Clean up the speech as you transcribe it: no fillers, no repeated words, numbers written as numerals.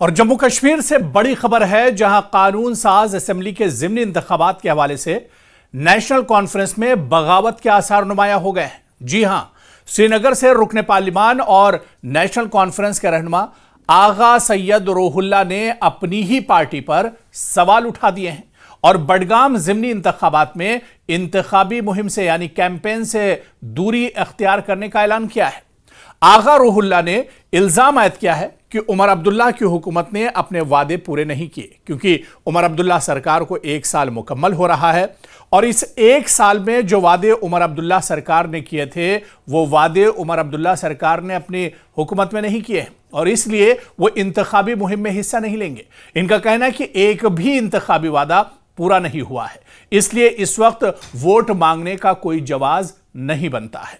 और जम्मू कश्मीर से बड़ी खबर है, जहां कानून साज असेंबली के ज़िमनी इंतखाबात के हवाले से नेशनल कॉन्फ्रेंस में बगावत के आसार नुमाया हो गए हैं। जी हां, श्रीनगर से रुकने पार्लिमान और नेशनल कॉन्फ्रेंस के रहनुमा आगा सैयद रोहुल्ला ने अपनी ही पार्टी पर सवाल उठा दिए हैं और बडगाम ज़िमनी इंतखाबात में इंतखाबी मुहिम से यानी कैंपेन से दूरी अख्तियार करने का ऐलान किया है। आगा रोहुल्ला ने इल्जाम आयद किया है कि उमर अब्दुल्ला की हुकूमत ने अपने वादे पूरे नहीं किए, क्योंकि उमर अब्दुल्ला सरकार को 1 साल मुकम्मल हो रहा है और इस 1 साल में जो वादे उमर अब्दुल्ला सरकार ने किए थे वो वादे उमर अब्दुल्ला सरकार ने अपनी हुकूमत में नहीं किए और इसलिए वो इंतखाबी मुहिम में हिस्सा नहीं लेंगे। इनका कहना है कि एक भी इंतखाबी वादा पूरा नहीं हुआ है, इसलिए इस वक्त वोट मांगने का कोई जवाज नहीं बनता है।